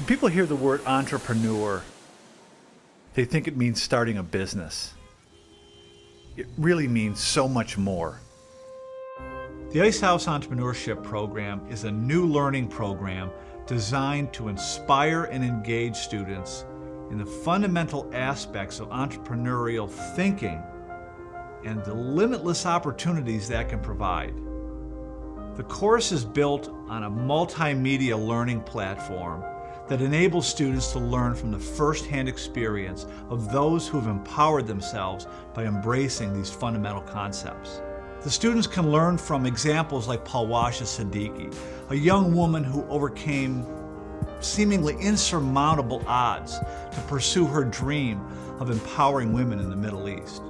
People hear the word entrepreneur, they think it means starting a business. It really means so much more. The Ice House Entrepreneurship Program is a new learning program designed to inspire and engage students in the fundamental aspects of entrepreneurial thinking and the limitless opportunities that can provide. The course is built on a multimedia learning platform that enables students to learn from the first-hand experience of those who have empowered themselves by embracing these fundamental concepts. The students can learn from examples like Palwasha Siddiqui, a young woman who overcame seemingly insurmountable odds to pursue her dream of empowering women in the Middle East.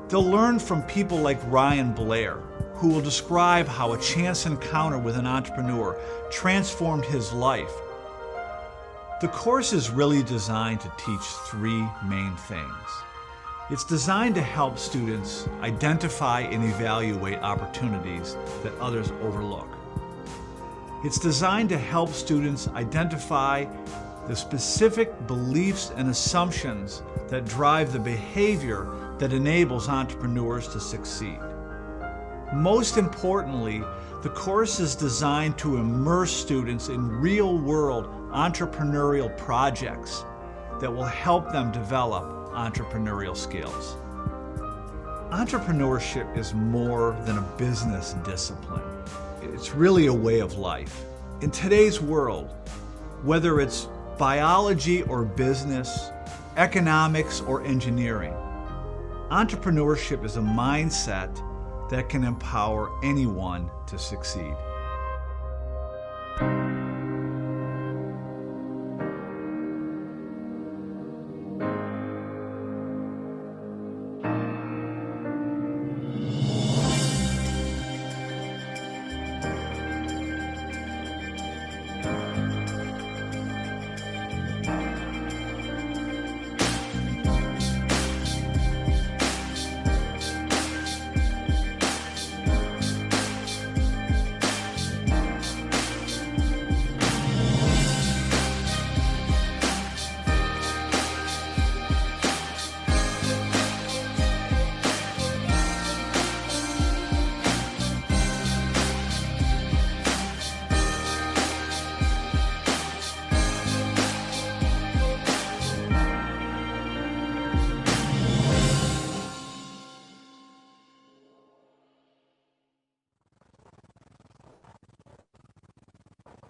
They'll learn from people like Ryan Blair, who will describe how a chance encounter with an entrepreneur transformed his life. The course is really designed to teach three main things. It's designed to help students identify and evaluate opportunities that others overlook. It's designed to help students identify the specific beliefs and assumptions that drive the behavior that enables entrepreneurs to succeed. Most importantly, the course is designed to immerse students in real-world entrepreneurial projects that will help them develop entrepreneurial skills. Entrepreneurship is more than a business discipline. It's really a way of life. In today's world, whether it's biology or business, economics or engineering, entrepreneurship is a mindset that can empower anyone to succeed.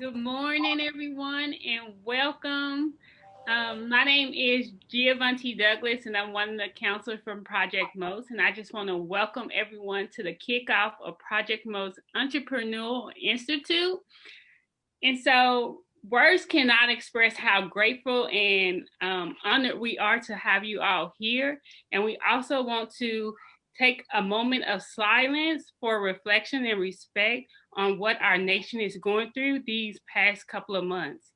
Good morning, everyone, and welcome. My name is Giovanni Douglas, and I'm one of the counselors from Project Most, and I just want to welcome everyone to the kickoff of Project Most Entrepreneurial Institute. And so words cannot express how grateful and honored we are to have you all here. And we also want to take a moment of silence for reflection and respect on what our nation is going through these past couple of months.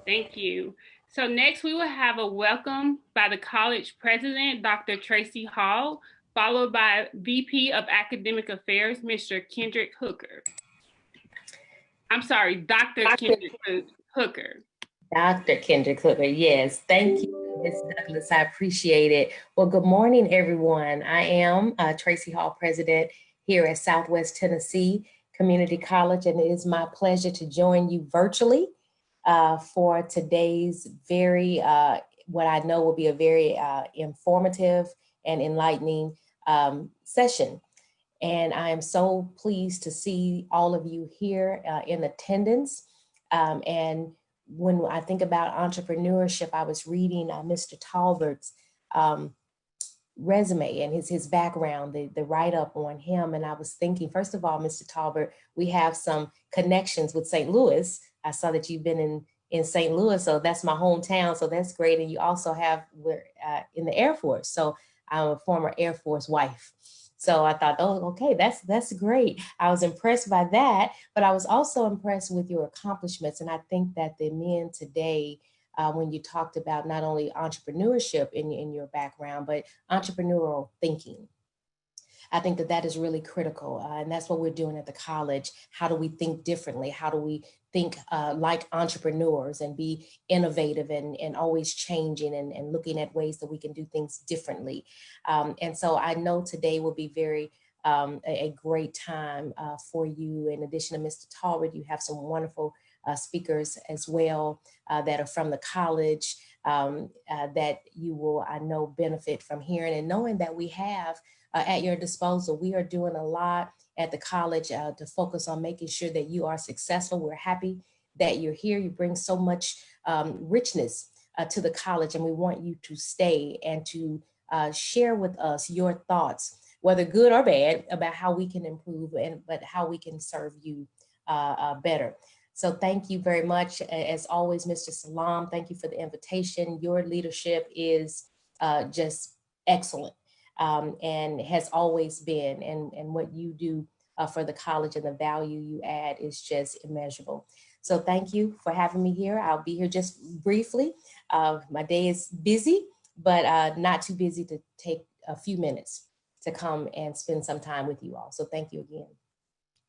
Thank you. So next we will have a welcome by the college president, Dr. Tracy Hall, followed by VP of Academic Affairs, Mr. Kendrick Hooker. I'm sorry, Dr. Kendrick Hooker. Dr. Kendrick Hooker, yes. Thank you, Ms. Douglas. I appreciate it. Well, good morning, everyone. I am Tracy Hall, president here at Southwest Tennessee Community College, and it is my pleasure to join you virtually for today's what I know will be a very informative and enlightening session. And I am so pleased to see all of you here in attendance. And when I think about entrepreneurship, I was reading Mr. Talbert's resume and his background, the write-up on him. And I was thinking, first of all, Mr. Talbert, we have some connections with St. Louis. I saw that you've been in St. Louis, so that's my hometown, so that's great. And you also we're in the Air Force. So I'm a former Air Force wife. So I thought, oh, okay, that's great. I was impressed by that, but I was also impressed with your accomplishments. And I think that the men today when you talked about not only entrepreneurship in your background, but entrepreneurial thinking. I think that that is really critical. And that's what we're doing at the college. How do we think differently? How do we think like entrepreneurs and be innovative and always changing and looking at ways that we can do things differently? And so I know today will be very a great time for you. In addition to Mr. Talbot, you have some wonderful speakers as well that are from the college that you will, I know, benefit from hearing and knowing that we have at your disposal. We are doing a lot at the college to focus on making sure that you are successful. We're happy that you're here. You bring so much richness to the college, and we want you to stay and to share with us your thoughts, whether good or bad, about how we can improve but how we can serve you better. So thank you very much. As always, Mr. Salam, thank you for the invitation. Your leadership is just excellent. And has always been, and what you do for the college and the value you add is just immeasurable. So thank you for having me here. I'll be here just briefly. My day is busy, but not too busy to take a few minutes to come and spend some time with you all. So thank you again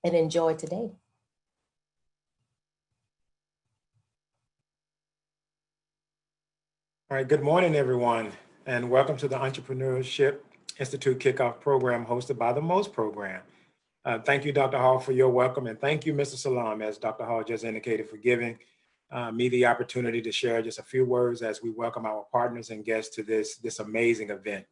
and enjoy today. All right, good morning, everyone, and welcome to the Entrepreneurship Institute Kickoff Program hosted by the MOST program. Thank you, Dr. Hall, for your welcome, and thank you, Mr. Salam, as Dr. Hall just indicated, for giving me the opportunity to share just a few words as we welcome our partners and guests to this amazing event.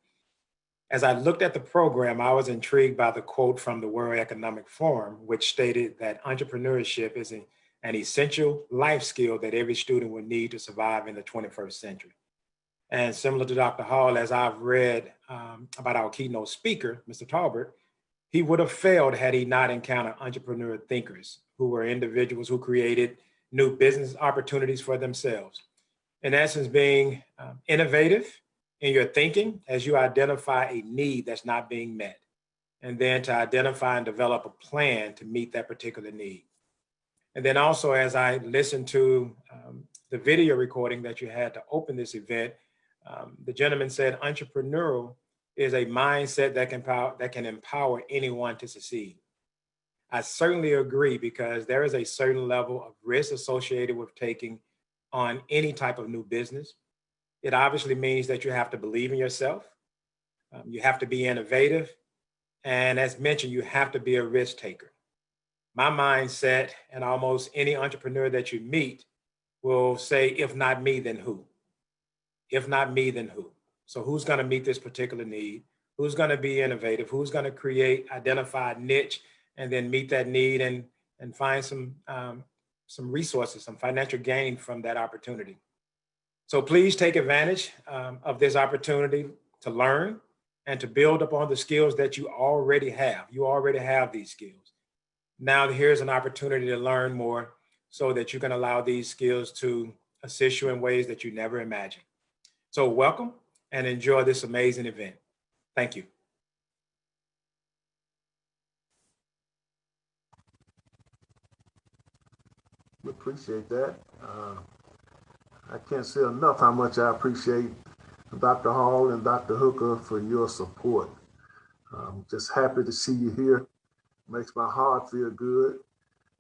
As I looked at the program, I was intrigued by the quote from the World Economic Forum, which stated that entrepreneurship is an essential life skill that every student will need to survive in the 21st century. And similar to Dr. Hall, as I've read about our keynote speaker, Mr. Talbot, he would have failed had he not encountered entrepreneur thinkers who were individuals who created new business opportunities for themselves. In essence, being innovative in your thinking as you identify a need that's not being met, and then to identify and develop a plan to meet that particular need. And then also, as I listened to the video recording that you had to open this event, the gentleman said entrepreneurial is a mindset that can empower anyone to succeed. I certainly agree, because there is a certain level of risk associated with taking on any type of new business. It obviously means that you have to believe in yourself. You have to be innovative. And as mentioned, you have to be a risk taker. My mindset, and almost any entrepreneur that you meet will say, if not me, then who? If not me, then who? So who's going to meet this particular need? Who's going to be innovative? Who's going to identify a niche and then meet that need and find some resources, some financial gain from that opportunity? So please take advantage of this opportunity to learn and to build upon the skills that you already have. You already have these skills. Now here's an opportunity to learn more so that you can allow these skills to assist you in ways that you never imagined. So welcome and enjoy this amazing event. Thank you. Appreciate that. I can't say enough how much I appreciate Dr. Hall and Dr. Hooker for your support. Just happy to see you here. Makes my heart feel good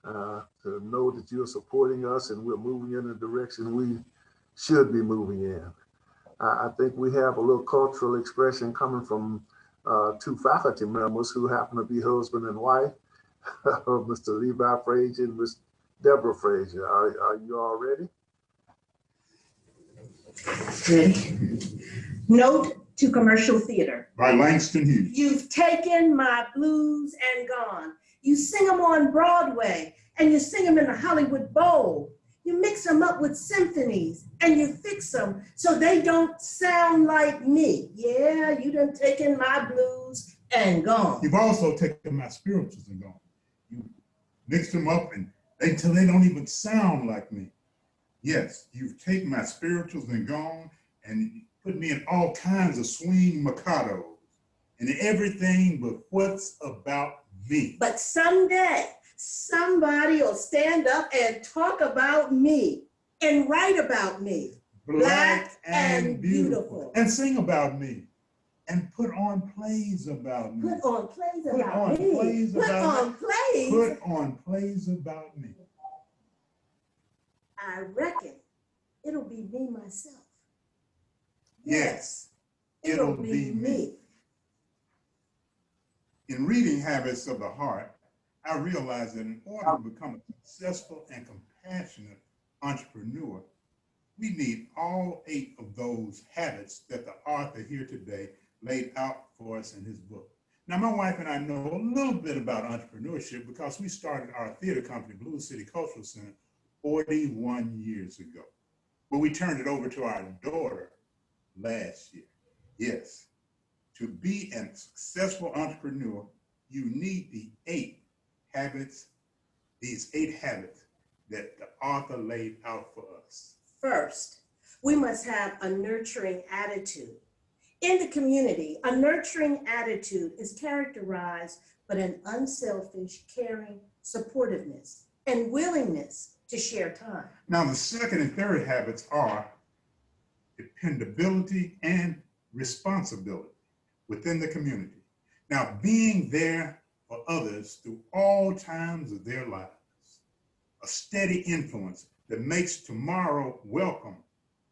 to know that you're supporting us and we're moving in the direction we should be moving in. I think we have a little cultural expression coming from two faculty members who happen to be husband and wife, Mr. Levi Frazier and Ms. Deborah Frazier. Are you all ready? Ready. Note to commercial theater. By Langston Hughes. You've taken my blues and gone. You sing them on Broadway and you sing them in the Hollywood Bowl. You mix them up with symphonies and you fix them so they don't sound like me. Yeah, you done taken my blues and gone. You've also taken my spirituals and gone. You mixed them up and until they don't even sound like me. Yes, you've taken my spirituals and gone and put me in all kinds of swing Mikados and everything but what's about me. But someday, somebody will stand up and talk about me and write about me. black and beautiful. And sing about me. And put on plays about me. Put on plays Put about on me. plays Put about on me. plays. Put on plays about me. I reckon it'll be me myself. Yes, it'll be me. In reading Habits of the Heart, I realized that in order to become a successful and compassionate entrepreneur, we need all 8 of those habits that the author here today laid out for us in his book. Now, my wife and I know a little bit about entrepreneurship because we started our theater company, Blues City Cultural Center, 41 years ago. But we turned it over to our daughter last year. Yes, to be a successful entrepreneur, you need the 8 habits, these 8 habits that the author laid out for us. First, we must have a nurturing attitude. In the community, a nurturing attitude is characterized by an unselfish, caring supportiveness and willingness to share time. Now, the second and third habits are dependability and responsibility within the community. Now, being there for others through all times of their lives, a steady influence that makes tomorrow welcome,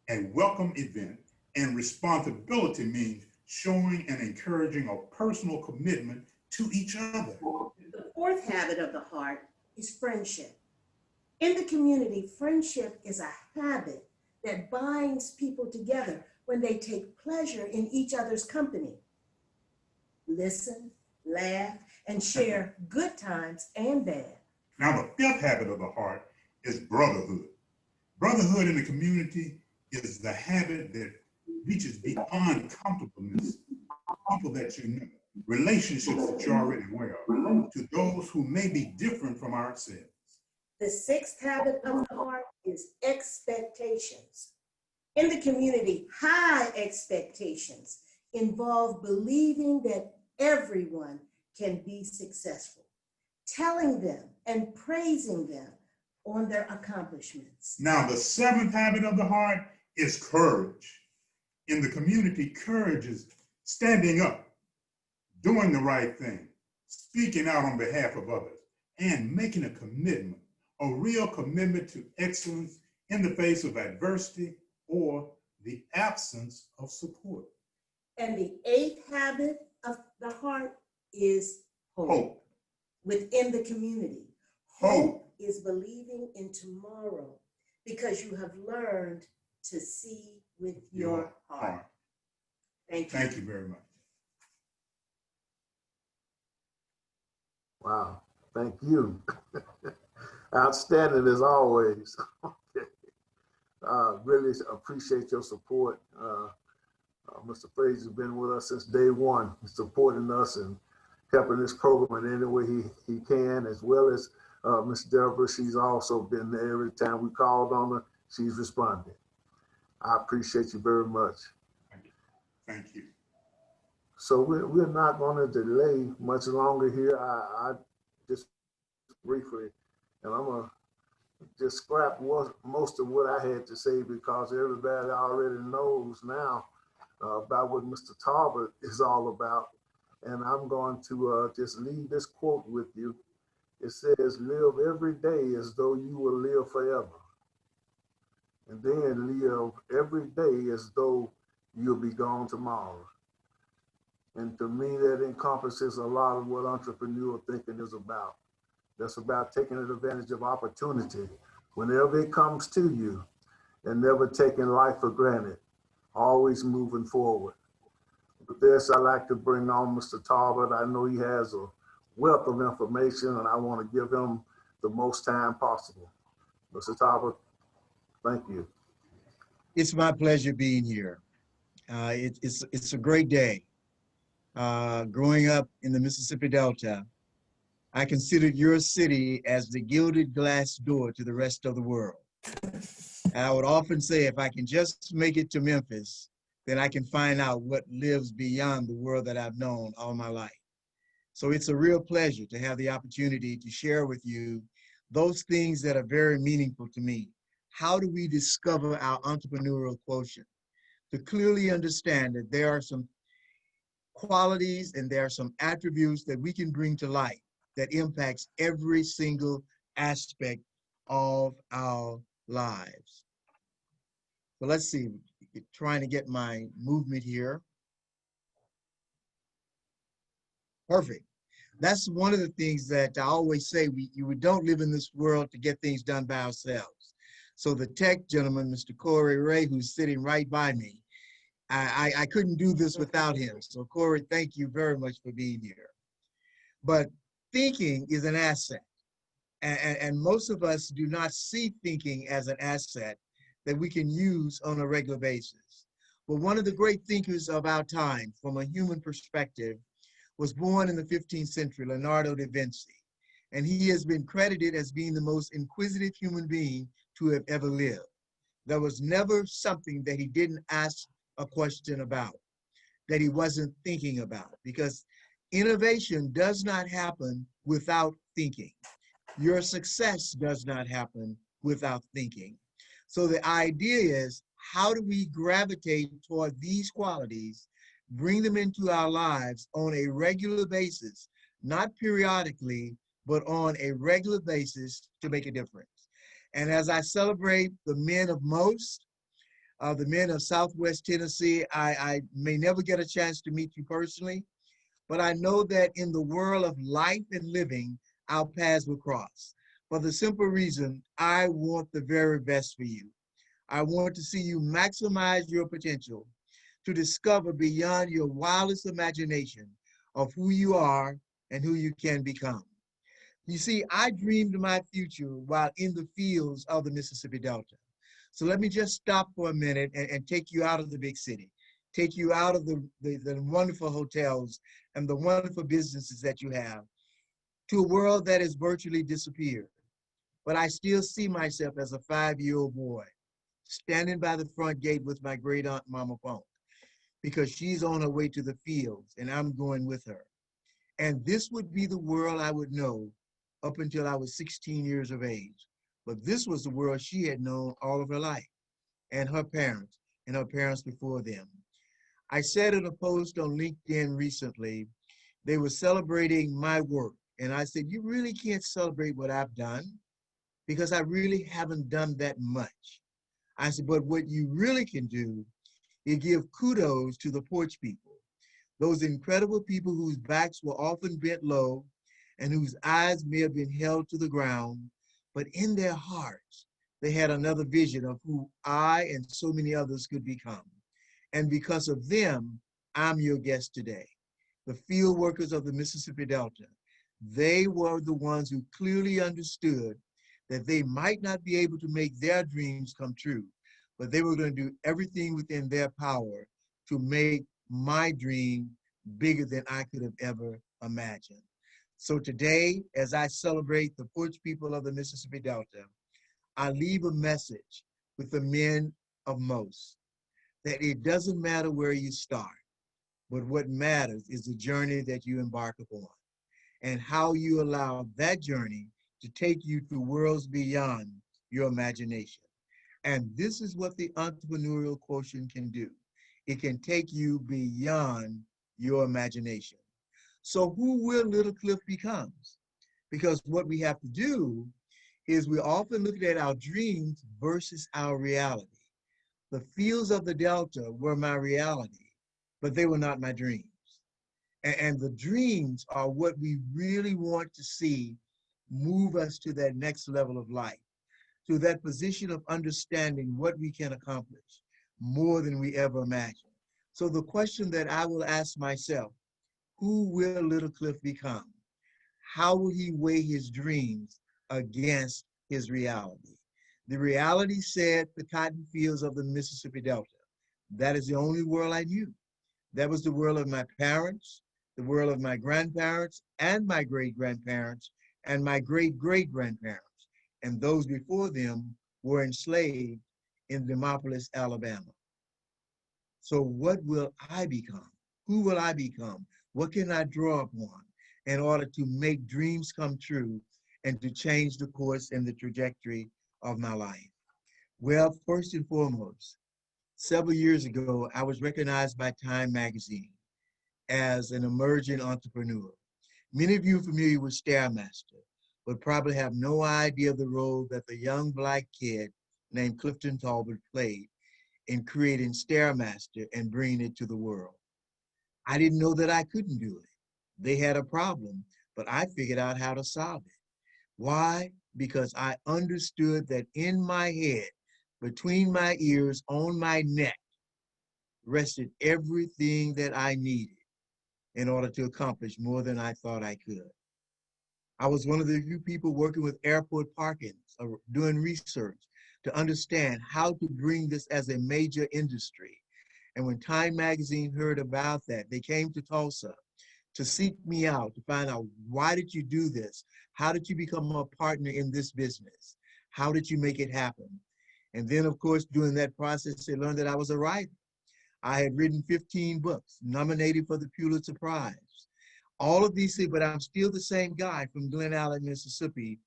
a welcome event, and responsibility means showing and encouraging a personal commitment to each other. The fourth habit of the heart is friendship. In the community, friendship is a habit that binds people together when they take pleasure in each other's company. Listen, laugh, and share good times and bad. Now, the fifth habit of the heart is brotherhood. Brotherhood in the community is the habit that reaches beyond comfortableness, people that you know, relationships that you're already aware of, to those who may be different from ourselves. The sixth habit of the heart is expectations. In the community, high expectations involve believing that everyone can be successful, telling them and praising them on their accomplishments. Now, the seventh habit of the heart is courage. In the community, courage is standing up, doing the right thing, speaking out on behalf of others, and making a commitment, a real commitment to excellence in the face of adversity or the absence of support. And the eighth habit of the heart is hope. Within the community. Hope is believing in tomorrow because you have learned to see with your heart. Thank you. Thank you very much. Wow, thank you. Outstanding as always. Really appreciate your support. Mr. Fraser's been with us since day one, supporting us and helping this program in any way he can, as well as Ms. Deborah. She's also been there every time we called on her. She's responded. I appreciate you very much. Thank you. So we're not going to delay much longer here. I just briefly, and I'm going to just scrap most of what I had to say because everybody already knows now about what Mr. Talbot is all about. And I'm going to just leave this quote with you. It says, live every day as though you will live forever. And then live every day as though you'll be gone tomorrow. And to me, that encompasses a lot of what entrepreneur thinking is about. That's about taking advantage of opportunity whenever it comes to you and never taking life for granted, always moving forward. With this, I'd like to bring on Mr. Talbot. I know he has a wealth of information and I want to give him the most time possible. Mr. Talbot, thank you. It's my pleasure being here. It's a great day. Growing up in the Mississippi Delta, I considered your city as the gilded glass door to the rest of the world. And I would often say, if I can just make it to Memphis, then I can find out what lives beyond the world that I've known all my life. So it's a real pleasure to have the opportunity to share with you those things that are very meaningful to me, how do we discover our entrepreneurial quotient? To clearly understand that there are some qualities and there are some attributes that we can bring to light that impacts every single aspect of our lives. So let's see, trying to get my movement here. Perfect. That's one of the things that I always say, we don't live in this world to get things done by ourselves. So the tech gentleman, Mr. Corey Ray, who's sitting right by me, I couldn't do this without him. So Corey, thank you very much for being here. But thinking is an asset. And most of us do not see thinking as an asset that we can use on a regular basis. But one of the great thinkers of our time, from a human perspective, was born in the 15th century, Leonardo da Vinci. And he has been credited as being the most inquisitive human being to have ever lived. There was never something that he didn't ask a question about, that he wasn't thinking about, because innovation does not happen without thinking. Your success does not happen without thinking. So the idea is, how do we gravitate toward these qualities, bring them into our lives on a regular basis, not periodically, but on a regular basis to make a difference? And as I celebrate the men of most, the men of Southwest Tennessee, I may never get a chance to meet you personally, but I know that in the world of life and living, our paths will cross. For the simple reason, I want the very best for you. I want to see you maximize your potential to discover beyond your wildest imagination of who you are and who you can become. You see, I dreamed my future while in the fields of the Mississippi Delta. So let me just stop for a minute and take you out of the big city, take you out of the wonderful hotels and the wonderful businesses that you have, to a world that has virtually disappeared. But I still see myself as a 5-year-old boy, standing by the front gate with my great aunt Mama Punk, because she's on her way to the fields and I'm going with her. And this would be the world I would know up until I was 16 years of age. But this was the world she had known all of her life, and her parents before them. I said in a post on LinkedIn recently, they were celebrating my work. And I said, you really can't celebrate what I've done, because I really haven't done that much. I said, but what you really can do is give kudos to the porch people, those incredible people whose backs were often bent low and whose eyes may have been held to the ground, but in their hearts, they had another vision of who I and so many others could become. And because of them, I'm your guest today. The field workers of the Mississippi Delta, they were the ones who clearly understood that they might not be able to make their dreams come true, but they were going to do everything within their power to make my dream bigger than I could have ever imagined. So today, as I celebrate the porch people of the Mississippi Delta, I leave a message with the men of most, that it doesn't matter where you start, but what matters is the journey that you embark upon and how you allow that journey to take you to worlds beyond your imagination. And this is what the entrepreneurial quotient can do. It can take you beyond your imagination. So who will Little Cliff becomes? Because what we have to do is we often look at our dreams versus our reality. The fields of the Delta were my reality, but they were not my dreams. And the dreams are what we really want to see move us to that next level of life, to that position of understanding what we can accomplish more than we ever imagined. So the question that I will ask myself, who will Little Cliff become? How will he weigh his dreams against his reality? The reality said the cotton fields of the Mississippi Delta. That is the only world I knew. That was the world of my parents, the world of my grandparents and my great-grandparents and my great-great-grandparents. And those before them were enslaved in Demopolis, Alabama. So what will I become? Who will I become? What can I draw upon in order to make dreams come true and to change the course and the trajectory of my life? Well, first and foremost, several years ago, I was recognized by Time Magazine as an emerging entrepreneur. Many of you are familiar with Stairmaster, but probably have no idea of the role that the young Black kid named Clifton Talbot played in creating Stairmaster and bringing it to the world. I didn't know that I couldn't do it. They had a problem, but I figured out how to solve it. Why? Because I understood that in my head, between my ears, on my neck, rested everything that I needed in order to accomplish more than I thought I could. I was one of the few people working with airport parkings, doing research to understand how to bring this as a major industry. And when Time Magazine heard about that, they came to Tulsa to seek me out, to find out, why did you do this? How did you become a partner in this business? How did you make it happen? And then, of course, during that process, they learned that I was a writer. I had written 15 books, nominated for the Pulitzer Prize. All of these things, but I'm still the same guy from Glen Allen, Mississippi,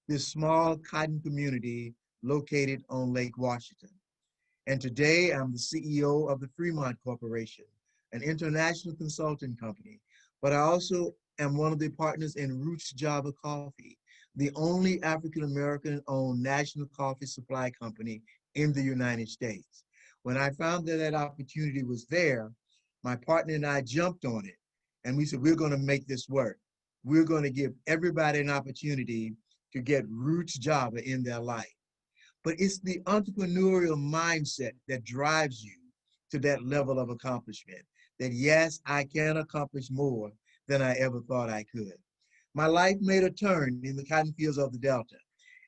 this small cotton community located on Lake Washington. And today I'm the CEO of the Fremont Corporation, an international consulting company. But I also am one of the partners in Roots Java Coffee, the only African-American owned national coffee supply company in the United States. When I found that that opportunity was there, my partner and I jumped on it. And we said, we're going to make this work. We're going to give everybody an opportunity to get Roots Java in their life. But it's the entrepreneurial mindset that drives you to that level of accomplishment, that yes, I can accomplish more than I ever thought I could. My life made a turn in the cotton fields of the Delta,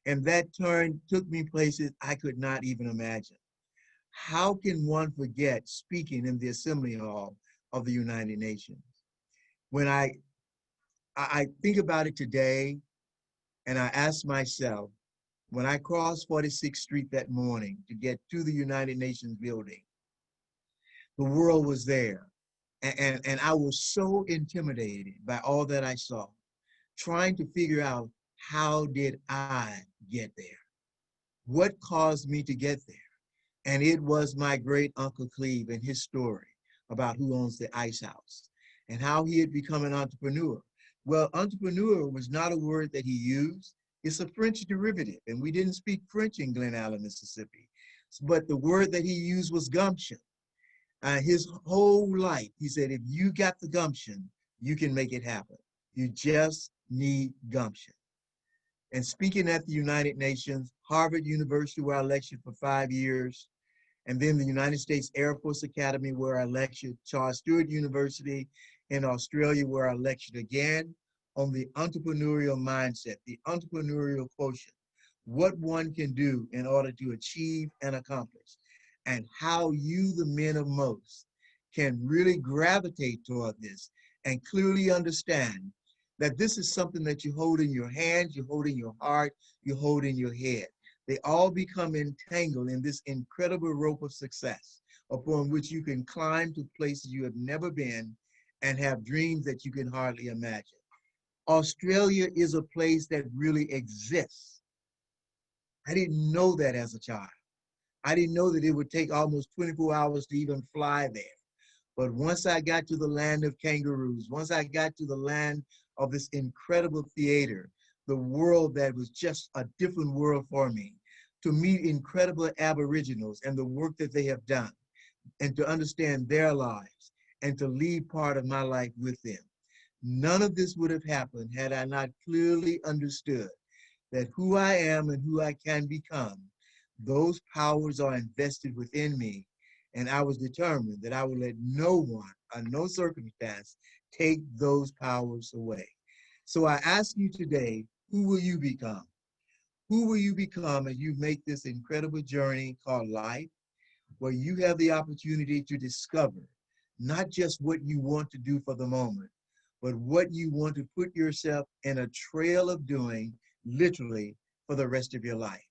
and that turn took me places I could not even imagine. How can one forget speaking in the Assembly Hall of the United Nations? When I think about it today, and I ask myself, when I crossed 46th Street that morning to get to the United Nations building, the world was there. And I was so intimidated by all that I saw, trying to figure out, how did I get there? What caused me to get there? And it was my great Uncle Cleve and his story about who owns the ice house and how he had become an entrepreneur. Well, entrepreneur was not a word that he used. It's a French derivative, and we didn't speak French in Glen Allen, Mississippi. But the word that he used was gumption. His whole life, he said, if you got the gumption, you can make it happen. You just need gumption. And speaking at the United Nations, Harvard University, where I lectured for 5 years, and then the United States Air Force Academy, where I lectured, Charles Sturt University in Australia, where I lectured again on the entrepreneurial mindset, the entrepreneurial quotient, what one can do in order to achieve and accomplish, and how you, the men of most, can really gravitate toward this and clearly understand that this is something that you hold in your hands, you hold in your heart, you hold in your head. They all become entangled in this incredible rope of success upon which you can climb to places you have never been and have dreams that you can hardly imagine. Australia is a place that really exists. I didn't know that as a child. I didn't know that it would take almost 24 hours to even fly there. But once I got to the land of kangaroos, once I got to the land of this incredible theater, the world that was just a different world for me, to meet incredible Aboriginals and the work that they have done, and to understand their lives, and to leave part of my life with them. None of this would have happened had I not clearly understood that who I am and who I can become, those powers are invested within me. And I was determined that I would let no one, under no circumstance, take those powers away. So I ask you today, who will you become? Who will you become as you make this incredible journey called life, where you have the opportunity to discover not just what you want to do for the moment, but what you want to put yourself in a trail of doing, literally, for the rest of your life.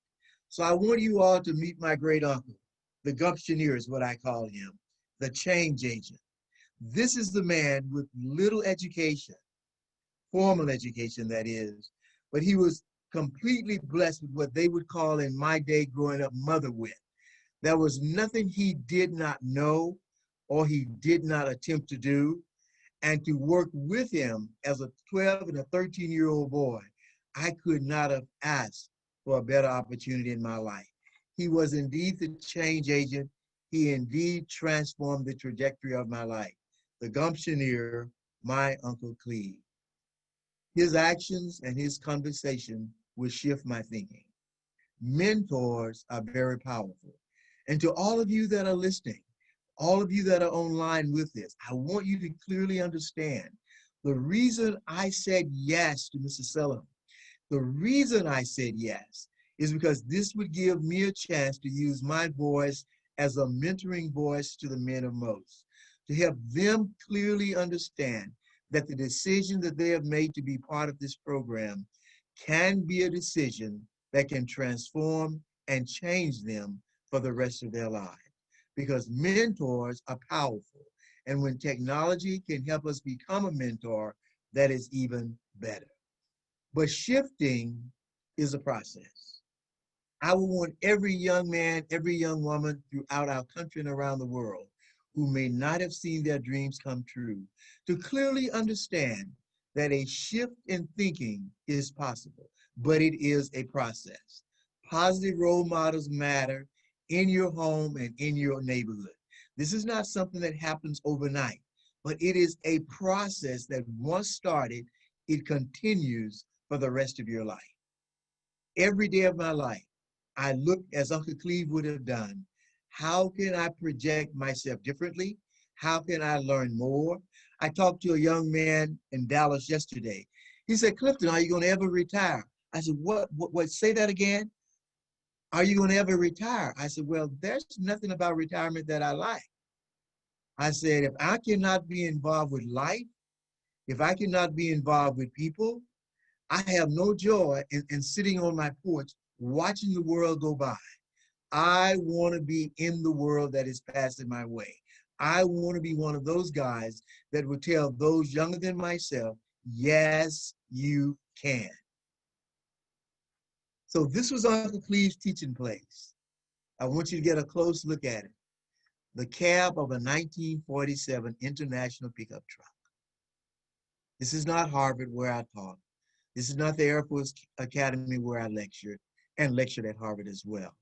So I want you all to meet my great uncle. The gumptioneer is what I call him, the change agent. This is the man with little education, formal education that is, but he was completely blessed with what they would call in my day growing up mother wit. There was nothing he did not know or he did not attempt to do. And to work with him as a 12 and a 13-year-old boy, I could not have asked for a better opportunity in my life. He was indeed the change agent. He indeed transformed the trajectory of my life. The Gumptioneer, my Uncle Cleve. His actions and his conversation will shift my thinking. Mentors are very powerful. And to all of you that are listening, all of you that are online with this, I want you to clearly understand the reason I said yes to Mr. Sullivan. The reason I said yes is because this would give me a chance to use my voice as a mentoring voice to the men of most, to help them clearly understand that the decision that they have made to be part of this program can be a decision that can transform and change them for the rest of their lives. Because mentors are powerful. And when technology can help us become a mentor, that is even better. But shifting is a process. I would want every young man, every young woman throughout our country and around the world who may not have seen their dreams come true to clearly understand that a shift in thinking is possible, but it is a process. Positive role models matter in your home and in your neighborhood. This is not something that happens overnight, but it is a process that once started, it continues for the rest of your life. Every day of my life, I look as Uncle Cleve would have done. How can I project myself differently? How can I learn more? I talked to a young man in Dallas yesterday. He said, Clifton, are you going to ever retire? I said, what, say that again? Are you going to ever retire? I said, well, there's nothing about retirement that I like. I said, if I cannot be involved with life, if I cannot be involved with people, I have no joy in sitting on my porch watching the world go by. I want to be in the world that is passing my way. I want to be one of those guys that would tell those younger than myself, yes, you can. So this was Uncle Cleve's teaching place. I want you to get a close look at it. The cab of a 1947 International pickup truck. This is not Harvard where I taught. This is not the Air Force Academy where I lectured and lectured at Harvard as well.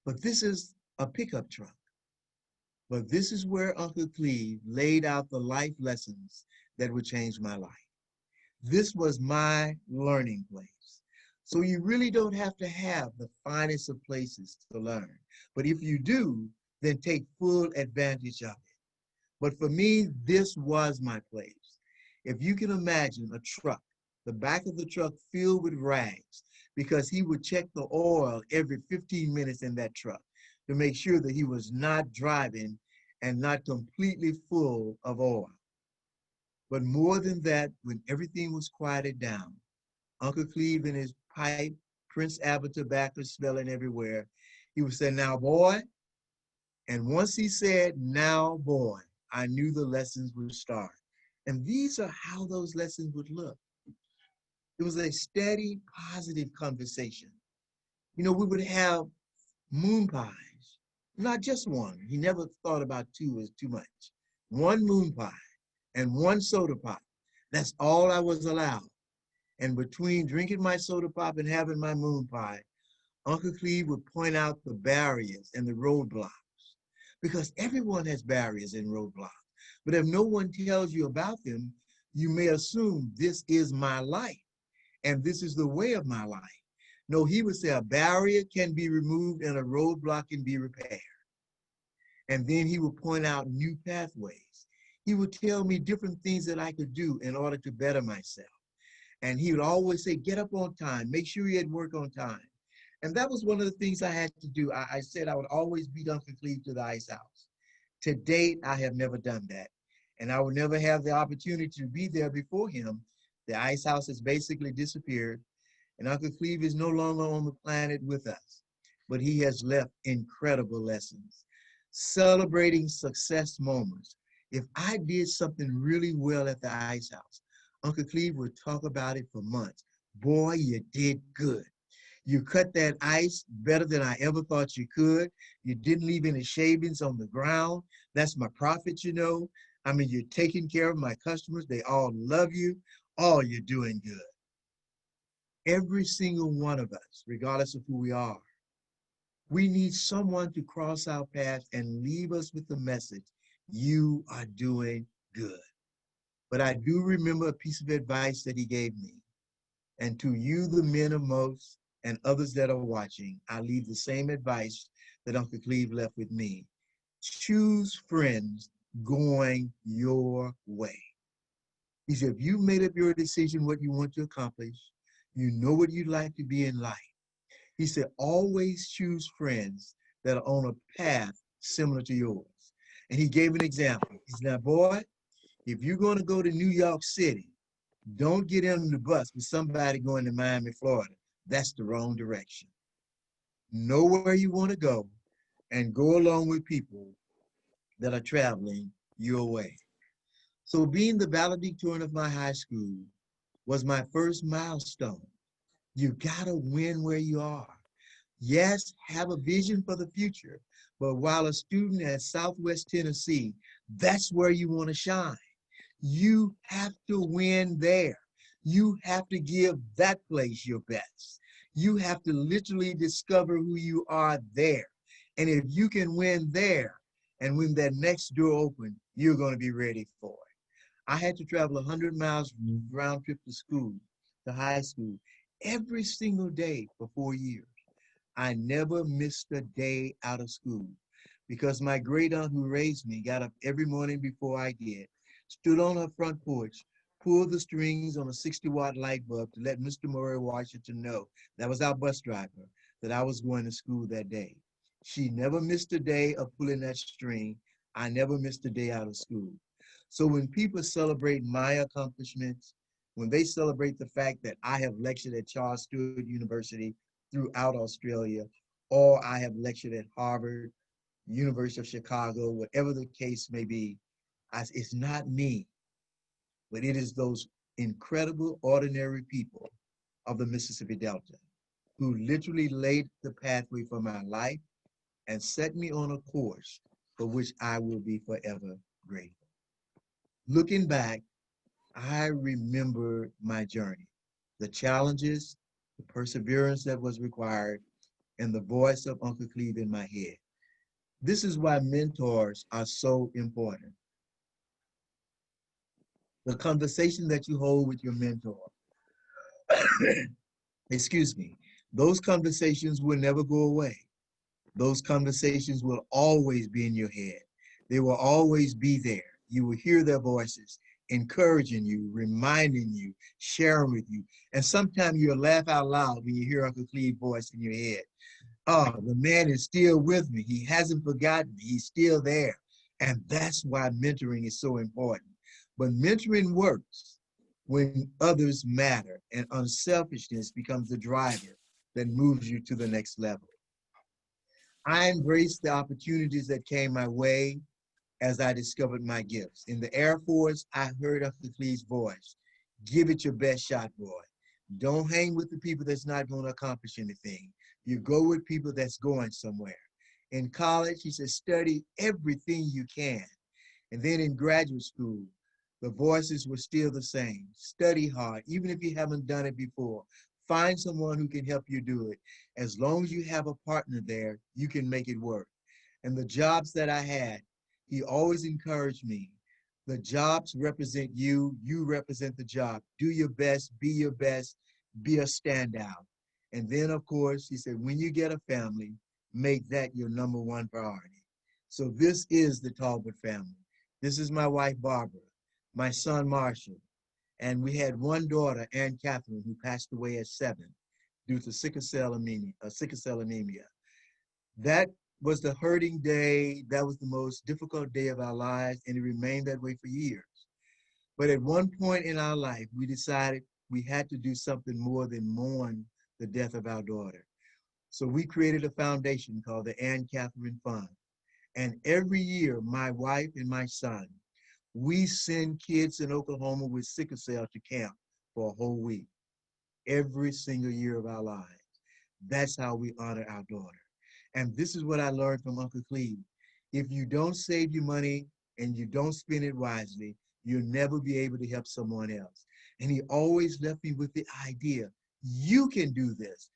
But this is a pickup truck. But this is where Uncle Cleve laid out the life lessons that would change my life. This was my learning place. So you really don't have to have the finest of places to learn. But if you do, then take full advantage of it. But for me, this was my place. If you can imagine a truck, the back of the truck filled with rags, because he would check the oil every 15 minutes in that truck to make sure that he was not driving and not completely full of oil. But more than that, when everything was quieted down, Uncle Cleve in his pipe, Prince Albert tobacco smelling everywhere, he would say, now boy, and once he said, now boy, I knew the lessons would start. And these are how those lessons would look. It was a steady, positive conversation. You know, we would have moon pies, not just one. He never thought about two as too much. One moon pie and one soda pop. That's all I was allowed. And between drinking my soda pop and having my moon pie, Uncle Cleve would point out the barriers and the roadblocks. Because everyone has barriers and roadblocks. But if no one tells you about them, you may assume this is my life and this is the way of my life. No, he would say a barrier can be removed and a roadblock can be repaired. And then he would point out new pathways. He would tell me different things that I could do in order to better myself. And he would always say, get up on time, make sure you're at work on time. And that was one of the things I had to do. I said I would always beat Uncle Cleve to the ice house. To date, I have never done that. And I would never have the opportunity to be there before him. The ice house has basically disappeared. And Uncle Cleve is no longer on the planet with us. But he has left incredible lessons. Celebrating success moments. If I did something really well at the ice house, Uncle Cleve would talk about it for months. Boy, you did good. You cut that ice better than I ever thought you could. You didn't leave any shavings on the ground. That's my profit, you know. I mean, you're taking care of my customers. They all love you. Oh, you're doing good. Every single one of us, regardless of who we are, we need someone to cross our path and leave us with the message, you are doing good. But I do remember a piece of advice that he gave me. And to you, the men of most, and others that are watching, I leave the same advice that Uncle Cleve left with me. Choose friends going your way. He said, if you made up your decision what you want to accomplish, you know what you'd like to be in life. He said, always choose friends that are on a path similar to yours. And he gave an example. He said, now, boy, if you're going to go to New York City, don't get in the bus with somebody going to Miami, Florida. That's the wrong direction. Know where you want to go and go along with people that are traveling your way. So being the valedictorian of my high school was my first milestone. You gotta win where you are. Yes, have a vision for the future, but while a student at Southwest Tennessee, that's where you want to shine. You have to win there. You have to give that place your best. You have to literally discover who you are there. And if you can win there, and when that next door opens, you're going to be ready for it. I had to travel 100 miles round trip to school, to high school, every single day for 4 years. I never missed a day out of school because my great aunt who raised me got up every morning before I did, stood on her front porch, pulled the strings on a 60-watt light bulb to let Mr. Murray Washington know, that was our bus driver, that I was going to school that day. She never missed a day of pulling that string. I never missed a day out of school. So when people celebrate my accomplishments, when they celebrate the fact that I have lectured at Charles Stewart University throughout Australia, or I have lectured at Harvard, University of Chicago, whatever the case may be, it's not me, but it is those incredible, ordinary people of the Mississippi Delta who literally laid the pathway for my life and set me on a course for which I will be forever grateful. Looking back, I remember my journey, the challenges, the perseverance that was required, and the voice of Uncle Cleve in my head. This is why mentors are so important. The conversation that you hold with your mentor, excuse me, those conversations will never go away. Those conversations will always be in your head. They will always be there. You will hear their voices, encouraging you, reminding you, sharing with you. And sometimes you'll laugh out loud when you hear Uncle Cleve's voice in your head. Oh, the man is still with me. He hasn't forgotten me. He's still there. And that's why mentoring is so important. But mentoring works when others matter and unselfishness becomes the driver that moves you to the next level. I embraced the opportunities that came my way as I discovered my gifts. In the Air Force, I heard Uncle Cleve's voice. Give it your best shot, boy. Don't hang with the people that's not going to accomplish anything. You go with people that's going somewhere. In college, he said, study everything you can. And then in graduate school, the voices were still the same. Study hard, even if you haven't done it before. Find someone who can help you do it. As long as you have a partner there, you can make it work. And the jobs that I had, he always encouraged me. The jobs represent you, you represent the job. Do your best, be a standout. And then, of course, he said, when you get a family, make that your number one priority. So this is the Talbot family. This is my wife, Barbara, my son, Marshall. And we had one daughter, Ann Catherine, who passed away at 7 due to sickle cell anemia. That was the hurting day. That was the most difficult day of our lives, and it remained that way for years. But at one point in our life, we decided we had to do something more than mourn the death of our daughter. So we created a foundation called the Ann Catherine Fund. And every year, my wife and my son, we send kids in Oklahoma with sickle cell to camp for a whole week, every single year of our lives. That's how we honor our daughter. And this is what I learned from Uncle Cleve. If you don't save your money and you don't spend it wisely, you'll never be able to help someone else. And he always left me with the idea, you can do this.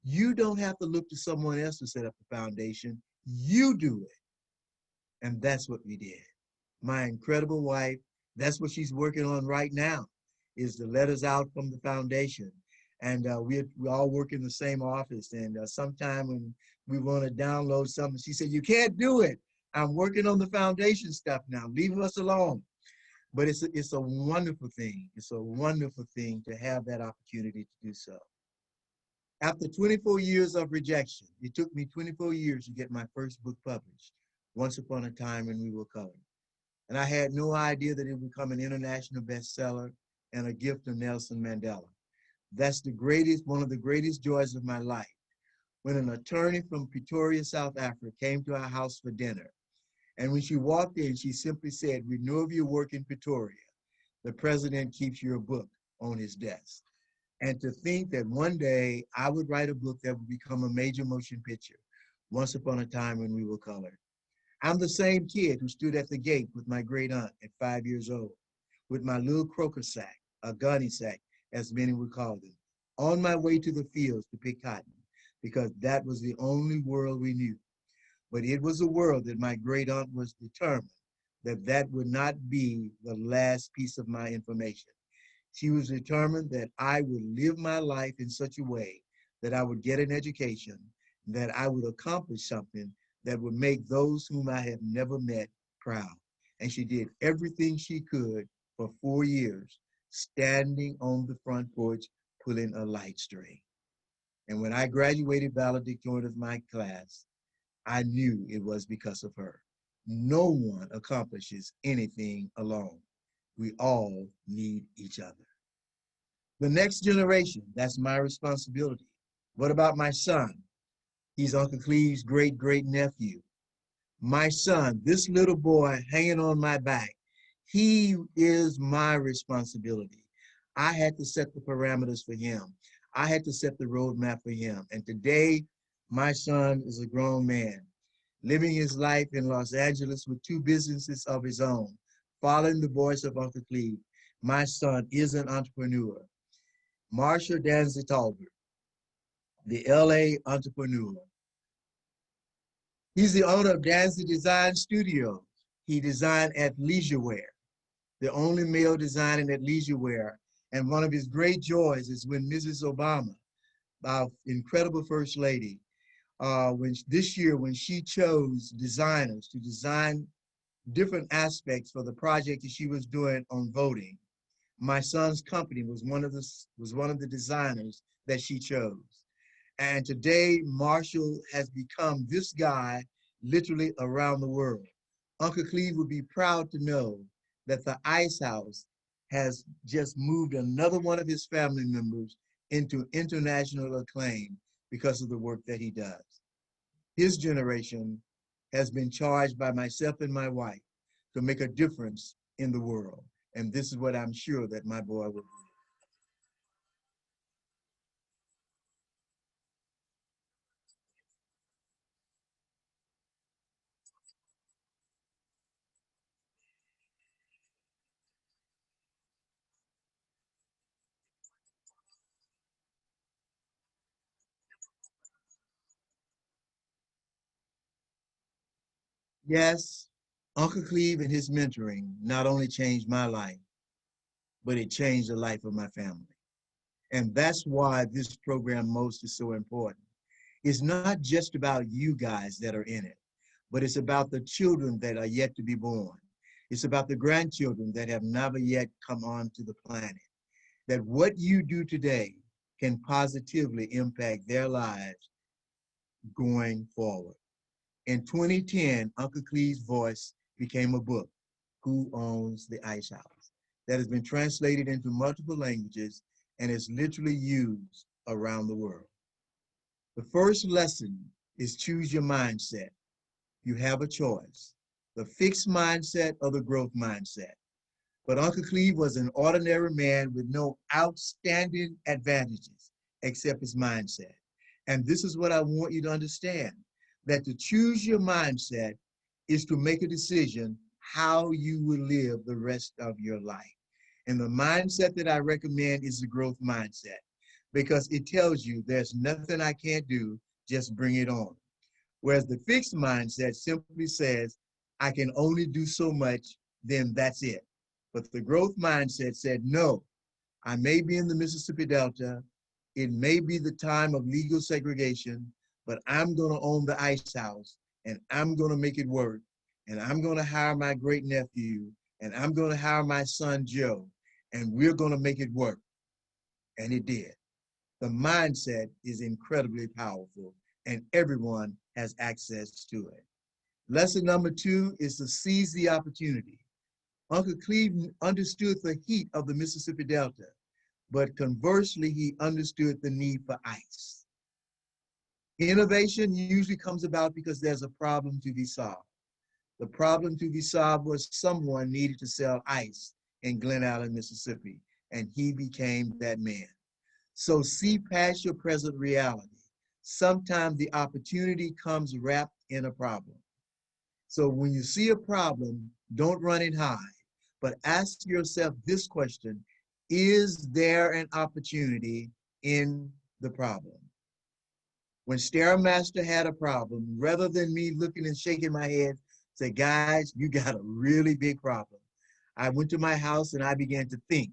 You don't have to look to someone else to set up the foundation. You do it. And that's what we did. My incredible wife, that's what she's working on right now, is the letters out from the foundation. And we all work in the same office. And sometime when we want to download something, she said, you can't do it. I'm working on the foundation stuff now. Leave us alone. But it's a wonderful thing. It's a wonderful thing to have that opportunity to do so. After 24 years of rejection, it took me 24 years to get my first book published, Once Upon a Time When We Were Colored. And I had no idea that it would become an international bestseller and a gift of Nelson Mandela. That's one of the greatest joys of my life. When an attorney from Pretoria, South Africa came to our house for dinner, and when she walked in, she simply said, we know of your work in Pretoria. The president keeps your book on his desk. And to think that one day I would write a book that would become a major motion picture, Once Upon a Time When We Were Colored. I'm the same kid who stood at the gate with my great aunt at 5 years old, with my little croaker sack, a gunny sack, as many would call them, on my way to the fields to pick cotton, because that was the only world we knew. But it was a world that my great aunt was determined that would not be the last piece of my information. She was determined that I would live my life in such a way that I would get an education, that I would accomplish something that would make those whom I have never met proud. And she did everything she could for 4 years, standing on the front porch, pulling a light string. And when I graduated valedictorian of my class, I knew it was because of her. No one accomplishes anything alone. We all need each other. The next generation, that's my responsibility. What about my son? He's Uncle Cleve's great nephew. My son, this little boy hanging on my back, he is my responsibility. I had to set the parameters for him. I had to set the roadmap for him. And today, my son is a grown man, living his life in Los Angeles with 2 businesses of his own, following the voice of Uncle Cleve. My son is an entrepreneur. Marshall Danzy Talbert, the LA entrepreneur. He's the owner of Danzy Design Studios. He designed athleisure wear, the only male designing athleisure wear. And one of his great joys is when Mrs. Obama, our incredible First Lady, this year when she chose designers to design different aspects for the project that she was doing on voting, my son's company was one of the designers that she chose. And today, Marshall has become this guy literally around the world. Uncle Cleve would be proud to know that the Ice House has just moved another one of his family members into international acclaim because of the work that he does. His generation has been charged by myself and my wife to make a difference in the world. And this is what I'm sure that my boy will do. Yes, Uncle Cleve and his mentoring not only changed my life, but it changed the life of my family. And that's why this program most is so important. It's not just about you guys that are in it, but it's about the children that are yet to be born. It's about the grandchildren that have never yet come onto the planet. That what you do today can positively impact their lives going forward. In 2010, Uncle Cleve's voice became a book, Who Owns the Ice House, that has been translated into multiple languages and is literally used around the world. The first lesson is choose your mindset. You have a choice, the fixed mindset or the growth mindset. But Uncle Cleve was an ordinary man with no outstanding advantages except his mindset. And this is what I want you to understand, that to choose your mindset is to make a decision how you will live the rest of your life. And the mindset that I recommend is the growth mindset, because it tells you there's nothing I can't do, just bring it on. Whereas the fixed mindset simply says, I can only do so much, then that's it. But the growth mindset said, no, I may be in the Mississippi Delta. It may be the time of legal segregation, but I'm going to own the ice house and I'm going to make it work. And I'm going to hire my great nephew and I'm going to hire my son, Joe, and we're going to make it work. And it did. The mindset is incredibly powerful and everyone has access to it. Lesson number 2 is to seize the opportunity. Uncle Cleve understood the heat of the Mississippi Delta, but conversely, he understood the need for ice. Innovation usually comes about because there's a problem to be solved. The problem to be solved was someone needed to sell ice in Glen Allen, Mississippi, and he became that man. So see past your present reality. Sometimes the opportunity comes wrapped in a problem. So when you see a problem, don't run and hide, but ask yourself this question: is there an opportunity in the problem? When Stairmaster had a problem, rather than me looking and shaking my head, say, guys, you got a really big problem, I went to my house and I began to think,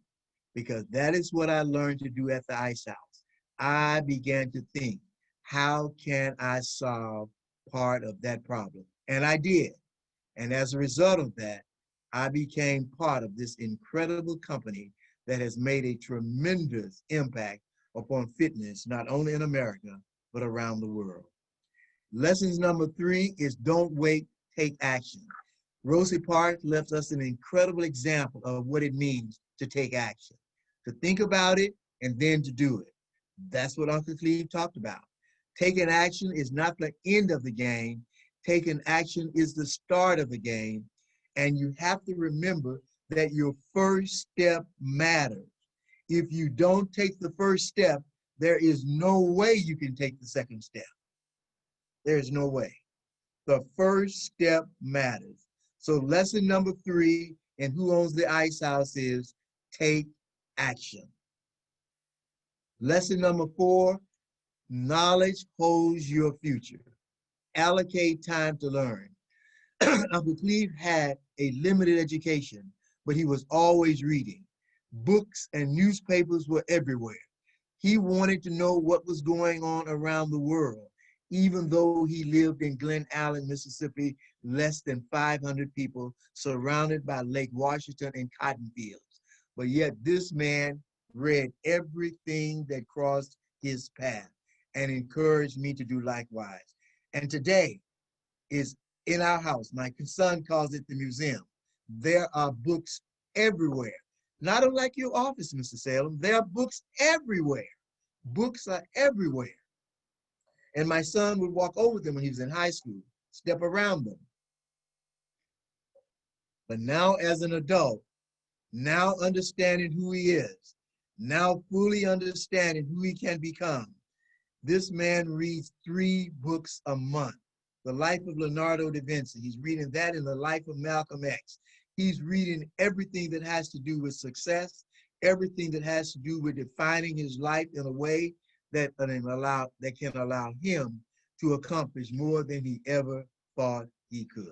because that is what I learned to do at the ice house. I began to think, how can I solve part of that problem? And I did. And as a result of that, I became part of this incredible company that has made a tremendous impact upon fitness, not only in America, but around the world. Lessons number 3 is don't wait, take action. Rosie Parks left us an incredible example of what it means to take action, to think about it and then to do it. That's what Uncle Cleve talked about. Taking action is not the end of the game. Taking action is the start of the game. And you have to remember that your first step matters. If you don't take the first step, there is no way you can take the second step. There's no way. The first step matters. So lesson number 3 in Who Owns the Ice House is take action. Lesson number 4, knowledge holds your future. Allocate time to learn. Uncle Cleve had a limited education, but he was always reading. Books and newspapers were everywhere. He wanted to know what was going on around the world, even though he lived in Glen Allen, Mississippi, less than 500 people, surrounded by Lake Washington and cotton fields. But yet this man read everything that crossed his path and encouraged me to do likewise. And today is in our house. My son calls it the museum. There are books everywhere. Not unlike your office, Mr. Salem. There are books everywhere. Books are everywhere. And my son would walk over them when he was in high school, step around them. But now as an adult, now understanding who he is, now fully understanding who he can become, this man reads 3 books a month. The Life of Leonardo da Vinci. He's reading that, in The Life of Malcolm X. He's reading everything that has to do with success, everything that has to do with defining his life in a way that can allow him to accomplish more than he ever thought he could.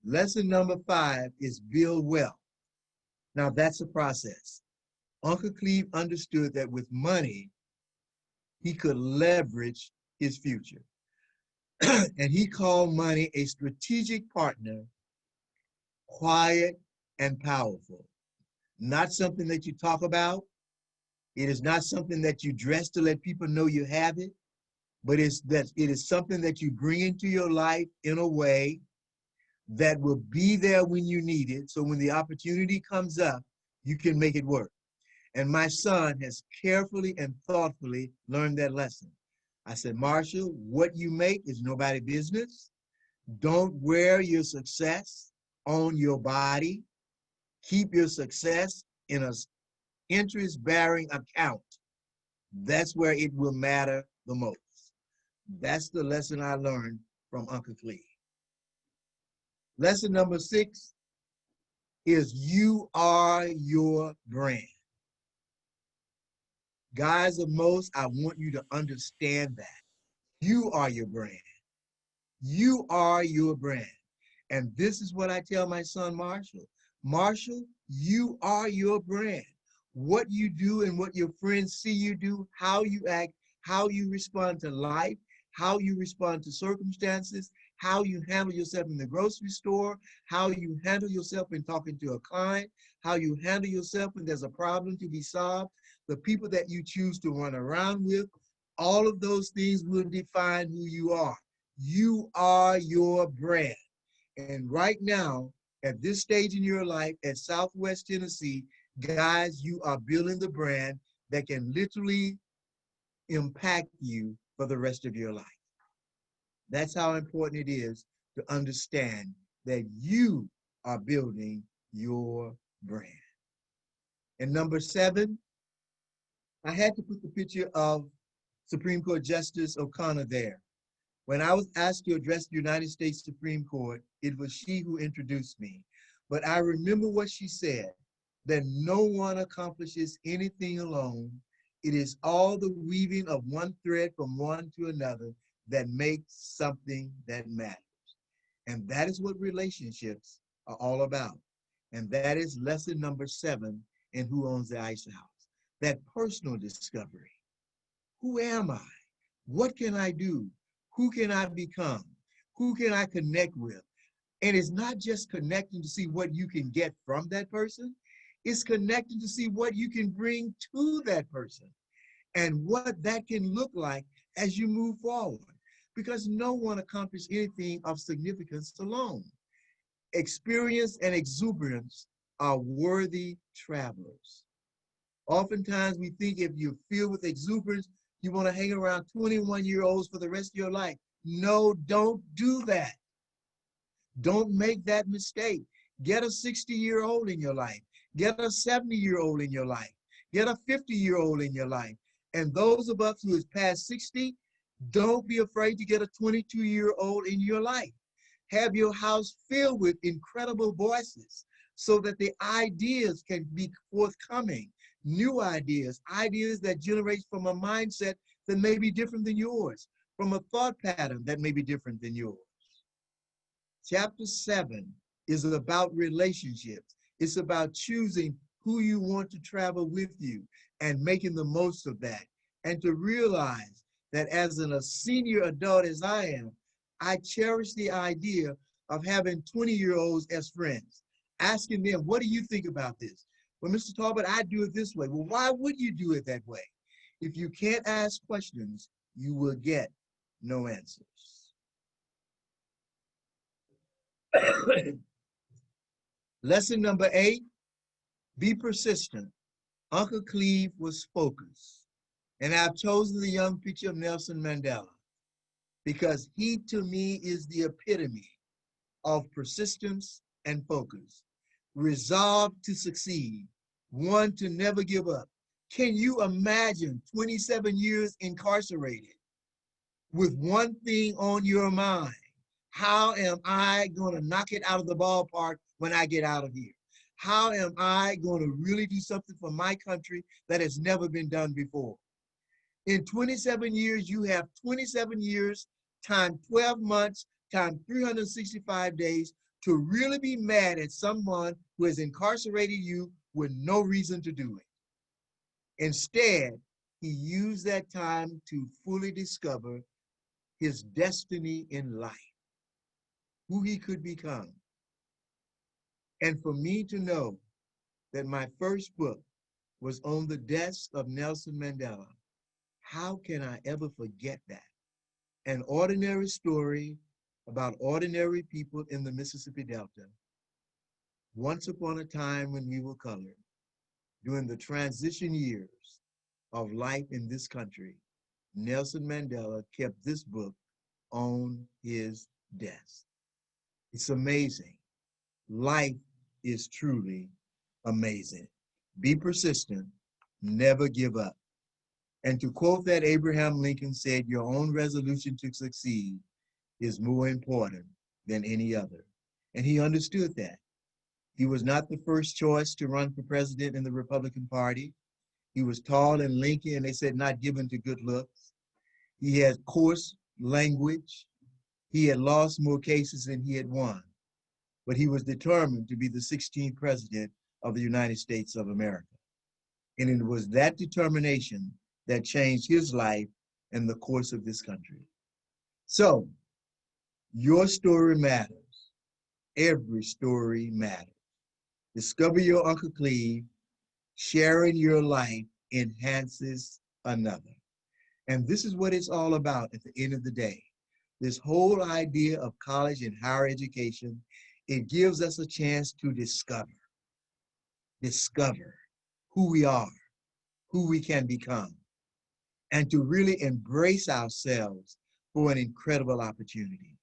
Lesson number 5 is build wealth. Now that's a process. Uncle Cleve understood that with money, he could leverage his future. And he called money a strategic partner, quiet and powerful. Not something that you talk about. It is not something that you dress to let people know you have it, but it is something that you bring into your life in a way that will be there when you need it. So when the opportunity comes up, you can make it work. And my son has carefully and thoughtfully learned that lesson. I said, Marshall, what you make is nobody's business. Don't wear your success on your body. Keep your success in an interest-bearing account. That's where it will matter the most. That's the lesson I learned from Uncle Cleve. Lesson number 6 is you are your brand. Guys of most, I want you to understand that. You are your brand. You are your brand. And this is what I tell my son, Marshall. Marshall, you are your brand. What you do and what your friends see you do, how you act, how you respond to life, how you respond to circumstances, how you handle yourself in the grocery store, how you handle yourself in talking to a client, how you handle yourself when there's a problem to be solved, the people that you choose to run around with, all of those things will define who you are. You are your brand. And right now, at this stage in your life at Southwest Tennessee, guys, you are building the brand that can literally impact you for the rest of your life. That's how important it is to understand that you are building your brand. And number 7, I had to put the picture of Supreme Court Justice O'Connor there. When I was asked to address the United States Supreme Court, it was she who introduced me. But I remember what she said, that no one accomplishes anything alone. It is all the weaving of one thread from one to another that makes something that matters. And that is what relationships are all about. And that is lesson number 7 in Who Owns the Ice House, that personal discovery. Who am I? What can I do? Who can I become? Who can I connect with? And it's not just connecting to see what you can get from that person. It's connecting to see what you can bring to that person and what that can look like as you move forward. Because no one accomplishes anything of significance alone. Experience and exuberance are worthy travelers. Oftentimes we think if you're filled with exuberance, you want to hang around 21-year-olds for the rest of your life. No, don't do that. Don't make that mistake. Get a 60-year-old in your life. Get a 70-year-old in your life. Get a 50-year-old in your life. And those of us who is past 60, don't be afraid to get a 22-year-old in your life. Have your house filled with incredible voices so that the ideas can be forthcoming. New ideas, ideas that generate from a mindset that may be different than yours, from a thought pattern that may be different than yours. Chapter 7 is about relationships. It's about choosing who you want to travel with you and making the most of that. And to realize that as a senior adult as I am, I cherish the idea of having 20-year-olds as friends, asking them, what do you think about this? Well, Mr. Talbot, I do it this way. Well, why would you do it that way? If you can't ask questions, you will get no answers. Lesson number 8, be persistent. Uncle Cleve was focused. And I've chosen the young picture of Nelson Mandela because he, to me, is the epitome of persistence and focus. Resolve to succeed, one to never give up. Can you imagine 27 years incarcerated with one thing on your mind? How am I going to knock it out of the ballpark when I get out of here? How am I going to really do something for my country that has never been done before? In 27 years, you have 27 years times 12 months times 365 days to really be mad at someone who has incarcerated you with no reason to do it. Instead, he used that time to fully discover his destiny in life, who he could become. And for me to know that my first book was on the desk of Nelson Mandela, how can I ever forget that? An ordinary story about ordinary people in the Mississippi Delta. Once upon a time when we were colored, during the transition years of life in this country, Nelson Mandela kept this book on his desk. It's amazing. Life is truly amazing. Be persistent, never give up. And to quote that Abraham Lincoln said, your own resolution to succeed is more important than any other. And he understood that. He was not the first choice to run for president in the Republican Party. He was tall and lanky, and they said not given to good looks. He had coarse language. He had lost more cases than he had won. But he was determined to be the 16th president of the United States of America. And it was that determination that changed his life and the course of this country. So, your story matters. Every story matters. Discover your Uncle Cleve. Sharing your life enhances another. And this is what it's all about at the end of the day. This whole idea of college and higher education, it gives us a chance to discover who we are, who we can become, and to really embrace ourselves for an incredible opportunity.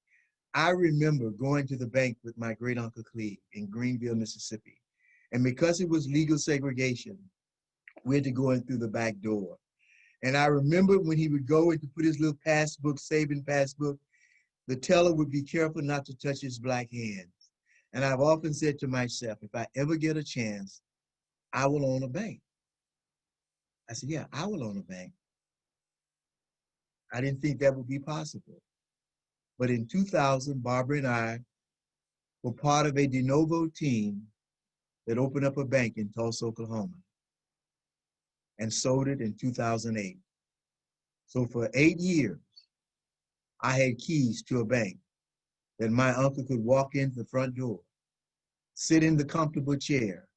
I remember going to the bank with my great Uncle Cleve in Greenville, Mississippi. And because it was legal segregation, we had to go in through the back door. And I remember when he would go in to put his little passbook, saving passbook, the teller would be careful not to touch his black hands. And I've often said to myself, if I ever get a chance, I will own a bank. I said, yeah, I will own a bank. I didn't think that would be possible. But in 2000, Barbara and I were part of a de novo team that opened up a bank in Tulsa, Oklahoma, and sold it in 2008. So for 8 years, I had keys to a bank that my uncle could walk into the front door, sit in the comfortable chair,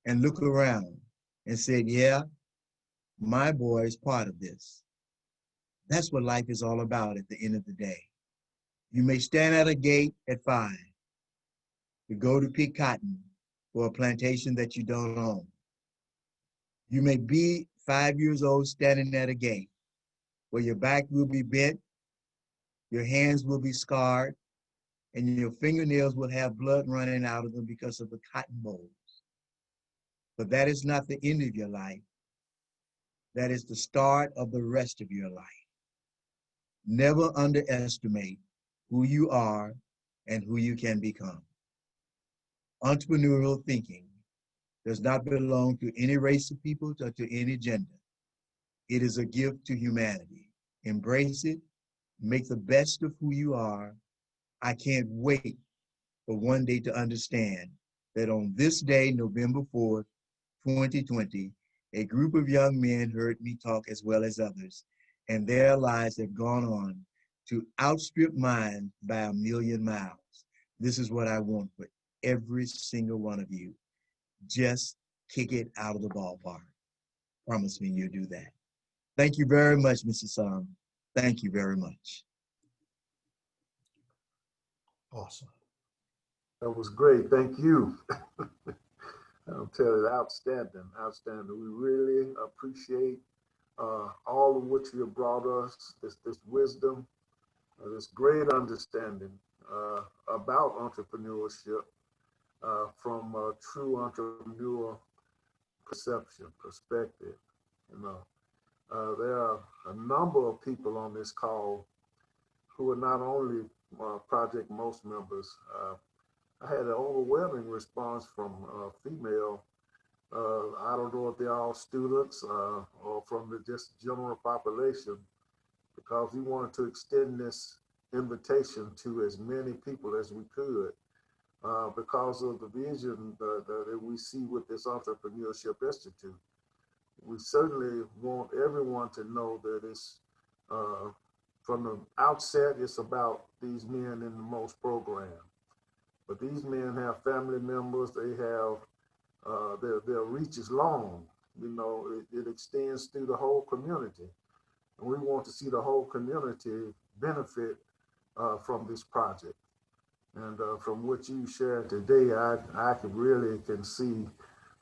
and look around and said, yeah, my boy is part of this. That's what life is all about at the end of the day. You may stand at a gate at 5 to go to pick cotton for a plantation that you don't own. You may be 5 years old standing at a gate where your back will be bent, your hands will be scarred, and your fingernails will have blood running out of them because of the cotton bolls. But that is not the end of your life. That is the start of the rest of your life. Never underestimate who you are and who you can become. Entrepreneurial thinking does not belong to any race of people or to any gender. It is a gift to humanity. Embrace it. Make the best of who you are. I can't wait for one day to understand that on this day, November 4th, 2020, a group of young men heard me talk as well as others, and their lives have gone on to outstrip mine by 1,000,000 miles. This is what I want for every single one of you. Just kick it out of the ballpark. Promise me you'll do that. Thank you very much, Mr. Sam. Thank you very much. Awesome. That was great. Thank you. I'll tell you, outstanding, outstanding. We really appreciate all of what you have brought us, this wisdom, this great understanding about entrepreneurship from a true entrepreneur perspective. You know, there are a number of people on this call who are not only Project Most members. I had an overwhelming response from female. I don't know if they're all students or from the just general population, because we wanted to extend this invitation to as many people as we could because of the vision that we see with this Entrepreneurship Institute. We certainly want everyone to know that it's from the outset, it's about these men in the Most program. But these men have family members, they have, their reach is long. You know, it extends through the whole community. And we want to see the whole community benefit from this project. And from what you shared today, I really can see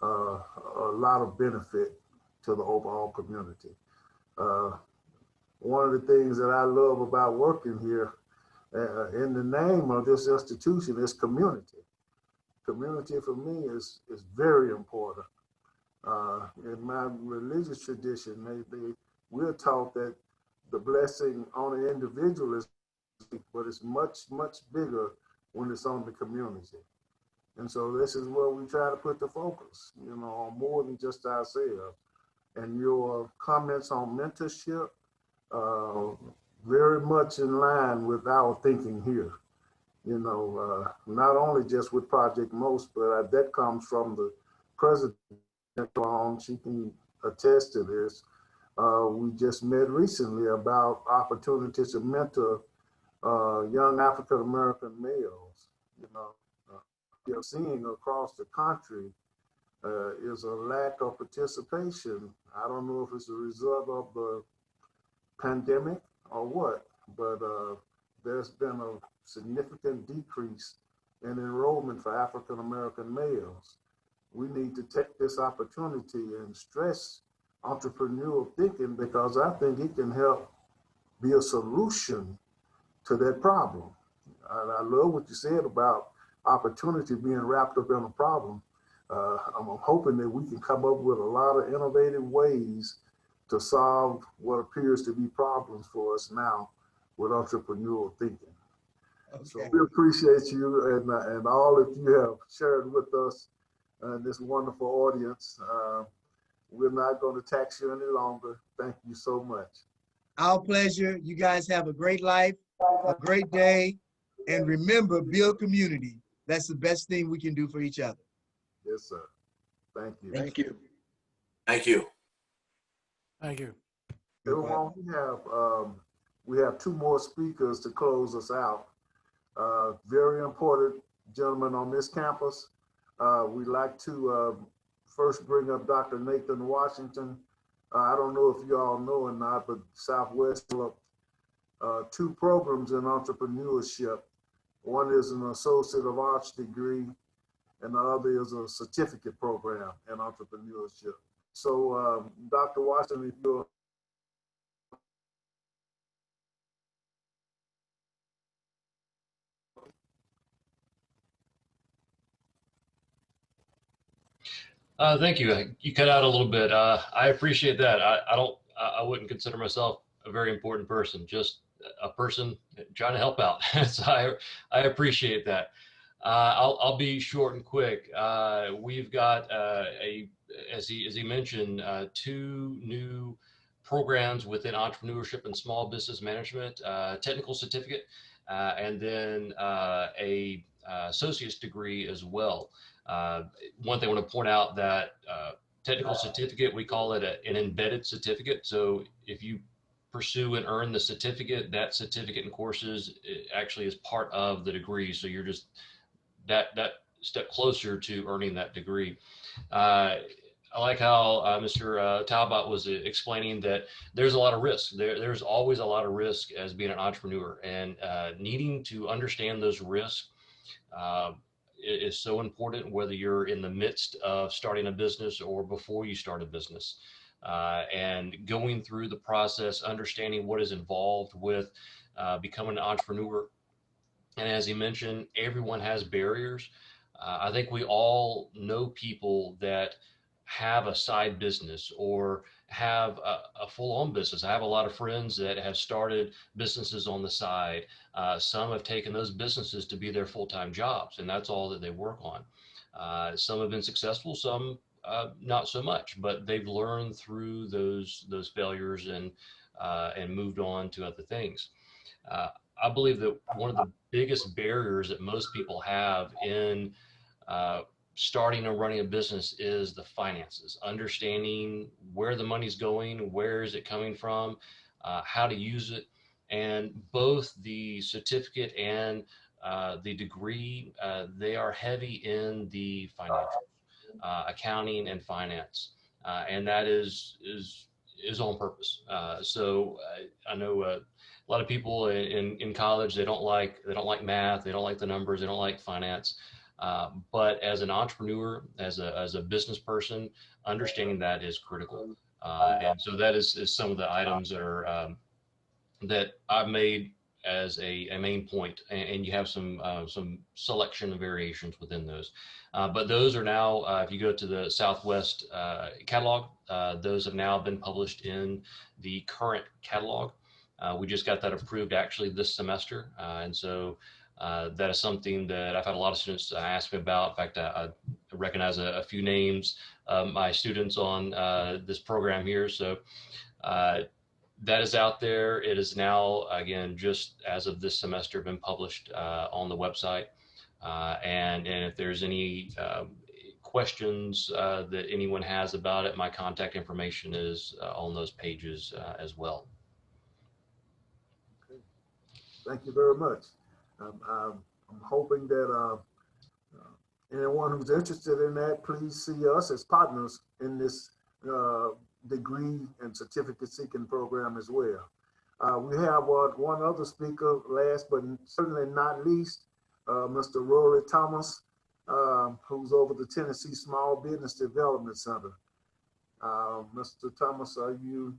a lot of benefit to the overall community. One of the things that I love about working here in the name of this institution is community. Community for me is very important. In my religious tradition, we're taught that the blessing on an individual is, but it's much, much bigger when it's on the community. And so this is where we try to put the focus, you know, on more than just ourselves. And your comments on mentorship, very much in line with our thinking here. You know, not only just with Project Most, but that comes from the president. She can attest to this. We just met recently about opportunities to mentor young African American males. You know, you're seeing across the country is a lack of participation. I don't know if it's a result of the pandemic or what, but there's been a significant decrease in enrollment for African American males. We need to take this opportunity and stress entrepreneurial thinking, because I think it can help be a solution to that problem. I love what you said about opportunity being wrapped up in a problem. I'm hoping that we can come up with a lot of innovative ways to solve what appears to be problems for us now with entrepreneurial thinking. Okay. So we appreciate you and all that you have shared with us and this wonderful audience. We're not going to tax you any longer. Thank you so much. Our pleasure. You guys have a great life, a great day, and remember, build community. That's the best thing we can do for each other. Yes, sir. Thank you. Thank you. Thank you. Thank you. Everyone, we have two more speakers to close us out. Very important gentlemen on this campus. We'd like to first bring up Dr. Nathan Washington. I don't know if you all know or not, but Southwest developed two programs in entrepreneurship. One is an Associate of Arts degree, and the other is a certificate program in entrepreneurship. So, Dr. Washington, if you're Thank you. You cut out a little bit. I appreciate that. I wouldn't consider myself a very important person, just a person trying to help out. So I appreciate that. I'll be short and quick. We've got as he mentioned, two new programs within entrepreneurship and small business management, technical certificate, and then a associate's degree as well. One thing I want to point out that technical certificate, we call it an embedded certificate. So if you pursue and earn the certificate, that certificate and courses actually is part of the degree. So you're just that step closer to earning that degree. I like how Mr. Talbot was explaining that there's a lot of risk. There's always a lot of risk as being an entrepreneur, and needing to understand those risks is so important, whether you're in the midst of starting a business or before you start a business. And going through the process, understanding what is involved with becoming an entrepreneur. And as he mentioned, everyone has barriers. I think we all know people that have a side business or have a full-on business. I have a lot of friends that have started businesses on the side. Some have taken those businesses to be their full-time jobs, and that's all that they work on. Some have been successful, some not so much, but they've learned through those failures and moved on to other things. I believe that one of the biggest barriers that most people have in starting and running a business is the finances, understanding where the money's going, where is it coming from, how to use it. And both the certificate and the degree, they are heavy in the financials, accounting and finance. And that is on purpose. So I know a lot of people in college, they don't like math, they don't like the numbers, they don't like finance. But as an entrepreneur, as a business person, understanding that is critical. And so that is some of the items that are that I've made as a main point, and you have some selection variations within those. But those are now, if you go to the Southwest catalog, those have now been published in the current catalog. We just got that approved actually this semester, and so that is something that I've had a lot of students ask me about. In fact, I recognize a few names, my students on this program here. So that is out there. It is now, again, just as of this semester, been published on the website. And if there's any questions that anyone has about it, my contact information is on those pages as well. Okay. Thank you very much. I'm hoping that anyone who's interested in that, please see us as partners in this degree and certificate seeking program as well. We have one other speaker, last but certainly not least, Mr. Rory Thomas, who's over the Tennessee Small Business Development Center. Mr. Thomas, are you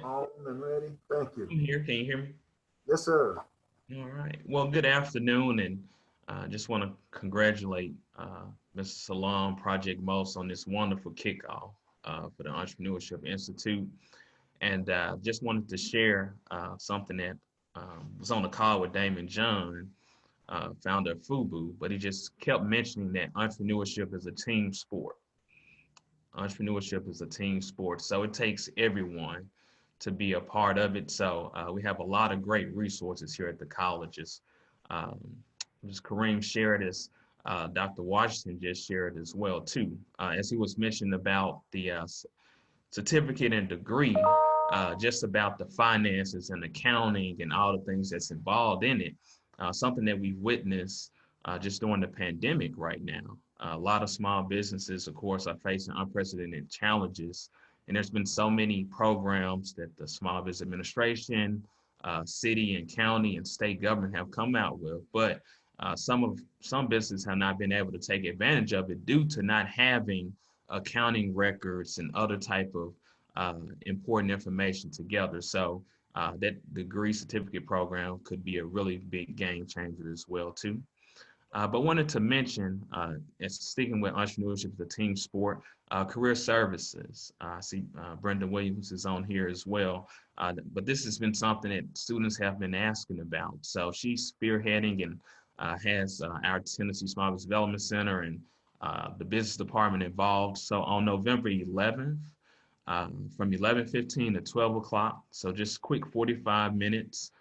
on and ready? Thank you. I'm here. Can you hear me? Yes, sir. All right. Well, good afternoon, and just want to congratulate Mr. Salam, Project Most, on this wonderful kickoff for the Entrepreneurship Institute. And just wanted to share something that was on the call with Damon John, founder of FUBU, but he just kept mentioning that entrepreneurship is a team sport. Entrepreneurship is a team sport, so it takes everyone to be a part of it. So we have a lot of great resources here at the colleges. As Kareem shared, as Dr. Washington just shared as well too, as he was mentioning about the certificate and degree, just about the finances and accounting and all the things that's involved in it. Something that we've witnessed just during the pandemic right now. A lot of small businesses, of course, are facing unprecedented challenges. And there's been so many programs that the Small Business Administration, city and county and state government have come out with. But some businesses have not been able to take advantage of it due to not having accounting records and other type of important information together. So that degree certificate program could be a really big game changer as well too. But wanted to mention, as sticking with entrepreneurship, the team sport, career services. I see Brenda Williams is on here as well. But this has been something that students have been asking about. So she's spearheading and has our Tennessee Small Business Development Center and the business department involved. So on November 11th, from 11:15 to 12 o'clock, so just quick 45 minutes,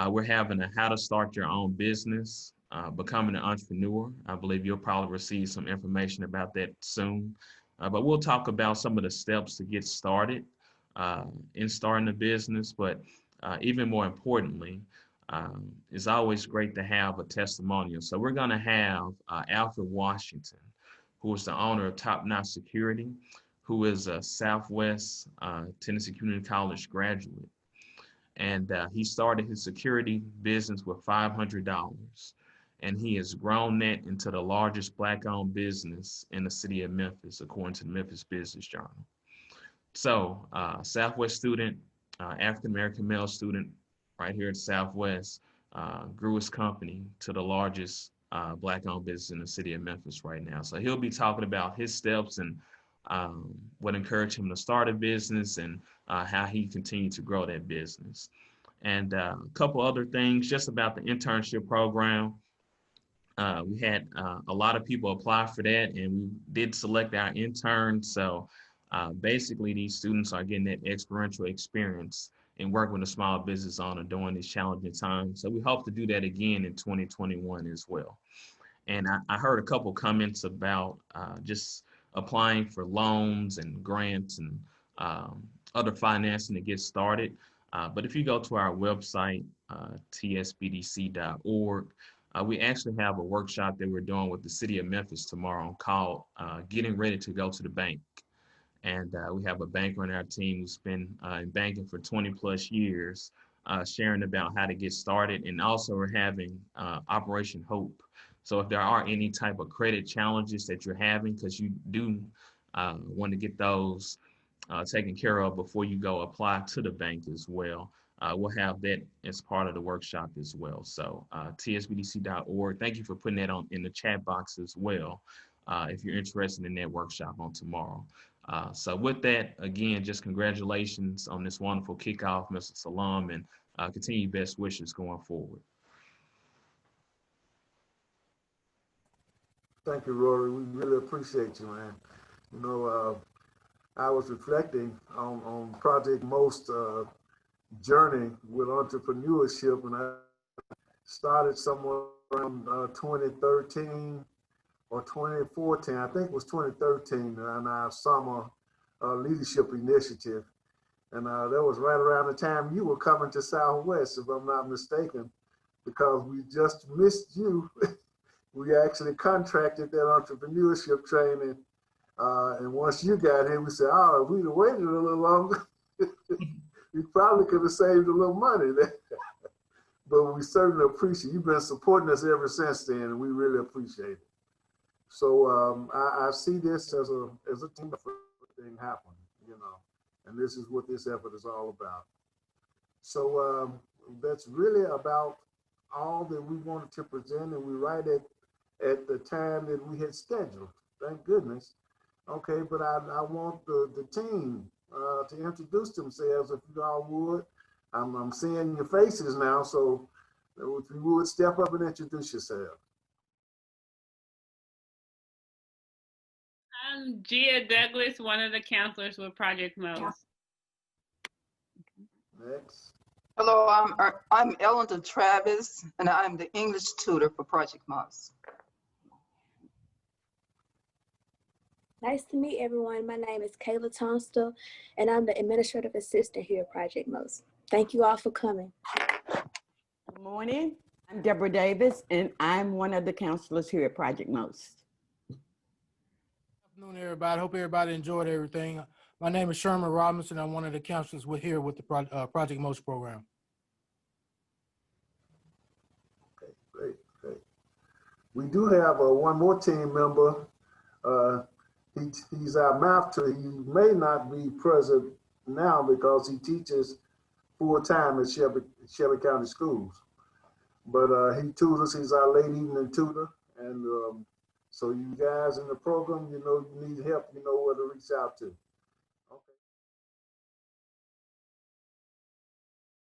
we're having a how to start your own business, becoming an entrepreneur. I believe you'll probably receive some information about that soon. But we'll talk about some of the steps to get started in starting a business. But even more importantly, it's always great to have a testimonial. So we're going to have Alfred Washington, who is the owner of Top Notch Security, who is a Southwest Tennessee Community College graduate. And he started his security business with $500. And he has grown that into the largest Black-owned business in the city of Memphis, according to the Memphis Business Journal. So Southwest student, African-American male student right here at Southwest, grew his company to the largest Black-owned business in the city of Memphis right now. So he'll be talking about his steps and what encouraged him to start a business and how he continued to grow that business. And a couple other things just about the internship program. We had a lot of people apply for that, and we did select our interns. So basically, these students are getting that experiential experience and working with a small business owner during these challenging times. So we hope to do that again in 2021 as well. And I heard a couple comments about just applying for loans and grants and other financing to get started. But if you go to our website, tsbdc.org, we actually have a workshop that we're doing with the city of Memphis tomorrow called Getting Ready to Go to the Bank. And we have a banker on our team who's been in banking for 20 plus years, sharing about how to get started. And also we're having Operation Hope. So if there are any type of credit challenges that you're having, because you do want to get those taken care of before you go apply to the bank as well, we'll have that as part of the workshop as well. So tsbdc.org. Thank you for putting that on in the chat box as well, if you're interested in that workshop on tomorrow. So with that, again, just congratulations on this wonderful kickoff, Mr. Salam, and continue best wishes going forward. Thank you, Rory. We really appreciate you, man. You know, I was reflecting on Project Most journey with entrepreneurship, and I started somewhere around 2013 or 2014. I think it was 2013 in our summer leadership initiative. And that was right around the time you were coming to Southwest, if I'm not mistaken, because we just missed you. We actually contracted that entrepreneurship training. And once you got here, we said, oh, if we'd have waited a little longer, we probably could have saved a little money there. But we certainly appreciate you've been supporting us ever since then, and we really appreciate it. So I see this as a team effort thing happening, you know, and this is what this effort is all about. So that's really about all that we wanted to present, and we right at the time that we had scheduled. Thank goodness. Okay, but I want the team to introduce themselves, if you all would. I'm seeing your faces now, so if you would step up and introduce yourself. I'm Gia Douglas, one of the counselors with Project Most. Next. Hello, I'm Ellen Travis, and I'm the English tutor for Project Most. Nice to meet everyone. My name is Kayla Tunstall, and I'm the administrative assistant here at Project Most. Thank you all for coming. Good morning. I'm Deborah Davis, and I'm one of the counselors here at Project Most. Good afternoon, everybody. Hope everybody enjoyed everything. My name is Sherman Robinson. I'm one of the counselors here with the Project Most program. Okay, great. We do have one more team member. He's our math tutor. He may not be present now because he teaches full-time at Shelby County Schools. But he tutors, he's our late evening tutor. And so you guys in the program, you know, you need help, you know where to reach out to.